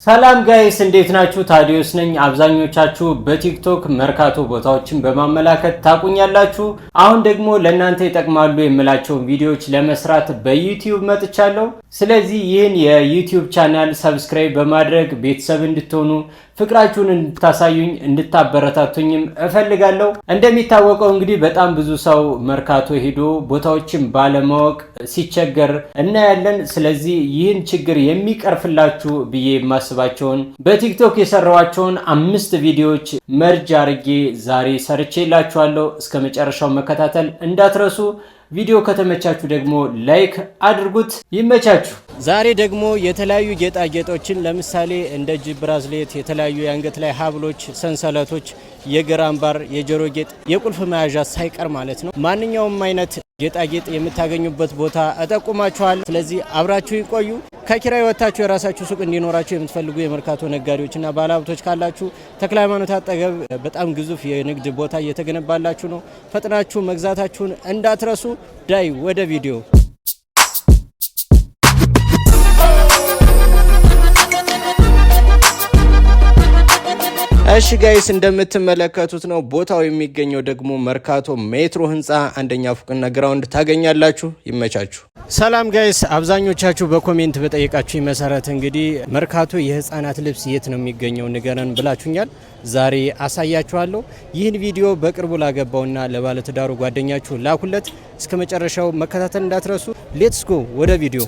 ሰላም ጋይስ እንዴት ናችሁ? ታዲዮስ ነኝ። አብዛኞቻችሁ በቲክቶክ መርካቶ ቦታዎችን በማመላከት ታቁኛላችሁ። አሁን ደግሞ ለእናንተ ይጠቅማሉ የምላቸውን ቪዲዮዎች ለመስራት በዩቲዩብ መጥቻለሁ። ስለዚህ ይህን የዩቲዩብ ቻናል ሰብስክራይብ በማድረግ ቤተሰብ እንድትሆኑ ፍቅራችሁን እንድታሳዩኝ እንድታበረታቱኝም እፈልጋለሁ። እንደሚታወቀው እንግዲህ በጣም ብዙ ሰው መርካቶ ሄዶ ቦታዎችን ባለማወቅ ሲቸገር እናያለን። ስለዚህ ይህን ችግር የሚቀርፍላችሁ ብዬ ማስባቸውን በቲክቶክ የሰራዋቸውን 5 ቪዲዮዎች መርጅ አርጌ ዛሬ ሰርቼላችኋለሁ። እስከ መጨረሻው መከታተል እንዳትረሱ። ቪዲዮ ከተመቻችሁ ደግሞ ላይክ አድርጉት። ይመቻችሁ። ዛሬ ደግሞ የተለያዩ ጌጣጌጦችን ለምሳሌ እንደ እጅ ብራዝሌት፣ የተለያዩ የአንገት ላይ ሀብሎች፣ ሰንሰለቶች፣ የግር አምባር፣ የጆሮ ጌጥ፣ የቁልፍ መያዣ ሳይቀር ማለት ነው ማንኛውም አይነት ጌጣጌጥ የምታገኙበት ቦታ እጠቁማችኋለሁ። ስለዚህ አብራችሁ ይቆዩ። ከኪራይ ወጣችሁ የራሳችሁ ሱቅ እንዲኖራችሁ የምትፈልጉ የመርካቶ ነጋዴዎችና ባለሀብቶች ካላችሁ ተክለ ሃይማኖት አጠገብ በጣም ግዙፍ የንግድ ቦታ እየተገነባላችሁ ነው። ፈጥናችሁ መግዛታችሁን እንዳትረሱ። ዳይ ወደ ቪዲዮ። እሺ ጋይስ እንደምትመለከቱት ነው ቦታው የሚገኘው ደግሞ መርካቶ ሜትሮ ህንፃ አንደኛ ፎቅና ግራውንድ ታገኛላችሁ። ይመቻችሁ። ሰላም ጋይስ፣ አብዛኞቻችሁ በኮሜንት በጠየቃችሁ መሰረት እንግዲህ መርካቶ የህፃናት ልብስ የት ነው የሚገኘው ንገረን ብላችሁኛል። ዛሬ አሳያችኋለሁ። ይህን ቪዲዮ በቅርቡ ላገባውና ለባለትዳሩ ጓደኛችሁ ላኩለት። እስከ መጨረሻው መከታተል እንዳትረሱ። ሌትስ ጎ ወደ ቪዲዮ።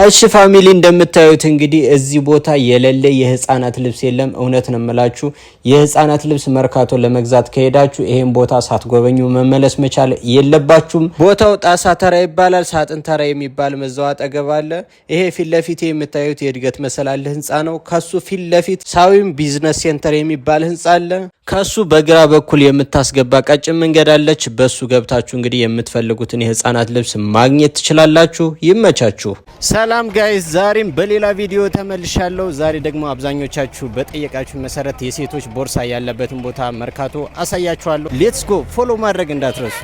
እሺ ፋሚሊ እንደምታዩት እንግዲህ እዚህ ቦታ የሌለ የህፃናት ልብስ የለም። እውነት ነው የምላችሁ። የህፃናት ልብስ መርካቶ ለመግዛት ከሄዳችሁ ይሄን ቦታ ሳትጎበኙ መመለስ መቻል የለባችሁም። ቦታው ጣሳ ተራ ይባላል። ሳጥን ተራ የሚባል መዛው አጠገብ አለ። ይሄ ፊት ለፊት የምታዩት የእድገት መሰላል ህንጻ ነው። ከሱ ፊት ለፊት ሳዊም ቢዝነስ ሴንተር የሚባል ህንጻ አለ። ከሱ በግራ በኩል የምታስገባ ቀጭን መንገድ አለች። በሱ ገብታችሁ እንግዲህ የምትፈልጉትን የህፃናት ልብስ ማግኘት ትችላላችሁ። ይመቻችሁ። ሰላም ጋይስ፣ ዛሬም በሌላ ቪዲዮ ተመልሻለሁ። ዛሬ ደግሞ አብዛኞቻችሁ በጠየቃችሁ መሰረት የሴቶች ቦርሳ ያለበትን ቦታ መርካቶ አሳያችኋለሁ። ሌትስ ጎ። ፎሎ ማድረግ እንዳትረሱ።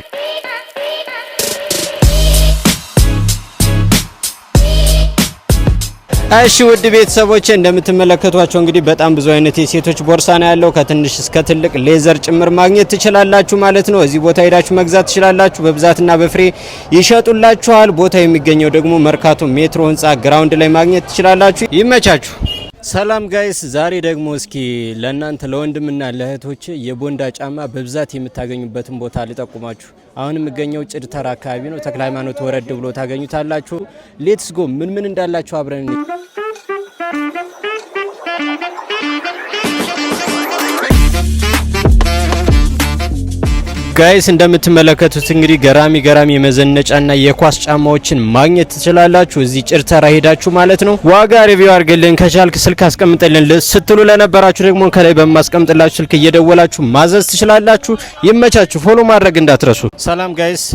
እሺ ውድ ቤተሰቦች እንደምትመለከቷቸው እንግዲህ በጣም ብዙ አይነት የሴቶች ቦርሳ ነው ያለው። ከትንሽ እስከ ትልቅ ሌዘር ጭምር ማግኘት ትችላላችሁ ማለት ነው። እዚህ ቦታ ሄዳችሁ መግዛት ትችላላችሁ። በብዛትና በፍሬ ይሸጡላችኋል። ቦታ የሚገኘው ደግሞ መርካቶ ሜትሮ ህንጻ ግራውንድ ላይ ማግኘት ትችላላችሁ። ይመቻችሁ። ሰላም ጋይስ፣ ዛሬ ደግሞ እስኪ ለእናንተ ለወንድምና ለእህቶች የቦንዳ ጫማ በብዛት የምታገኙበትን ቦታ ልጠቁማችሁ። አሁን የምገኘው ጭድ ተራ አካባቢ ነው። ተክለ ሃይማኖት ወረድ ብሎ ታገኙታላችሁ። ሌትስ ጎ። ምን እንዳላችሁ አብረን ጋይስ እንደምትመለከቱት እንግዲህ ገራሚ የመዘነጫና የኳስ ጫማዎችን ማግኘት ትችላላችሁ። እዚህ ጭድ ተራ ሄዳችሁ ማለት ነው። ዋጋ ሪቪው አድርገልን ከቻልክ ስልክ አስቀምጠልን ስትሉ ለነበራችሁ ደግሞ ከላይ በማስቀምጥላችሁ ስልክ እየደወላችሁ ማዘዝ ትችላላችሁ። ይመቻችሁ። ፎሎ ማድረግ እንዳትረሱ። ሰላም ጋይስ፣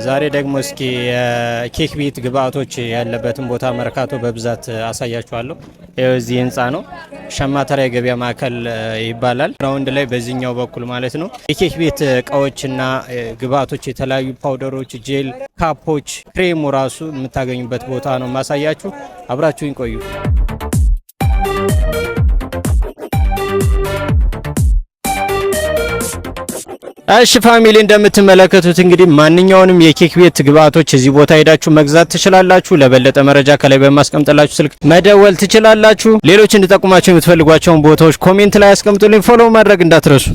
ዛሬ ደግሞ እስኪ የኬክ ቤት ግብአቶች ያለበትን ቦታ መርካቶ በብዛት አሳያችኋለሁ። እዚህ ህንጻ ነው። ሸማተራ የገበያ ማዕከል ይባላል። ግራውንድ ላይ በዚህኛው በኩል ማለት ነው የኬክ ቤት እቃዎች እና ግብአቶች፣ የተለያዩ ፓውደሮች፣ ጄል፣ ካፖች፣ ክሬሙ ራሱ የምታገኙበት ቦታ ነው ማሳያችሁ። አብራችሁኝ ቆዩ። እሺ ፋሚሊ እንደምትመለከቱት እንግዲህ ማንኛውንም የኬክ ቤት ግብአቶች እዚህ ቦታ ሄዳችሁ መግዛት ትችላላችሁ። ለበለጠ መረጃ ከላይ በማስቀምጥላችሁ ስልክ መደወል ትችላላችሁ። ሌሎች እንድጠቁማቸው የምትፈልጓቸውን ቦታዎች ኮሜንት ላይ አስቀምጡልኝ። ፎሎ ማድረግ እንዳትረሱ።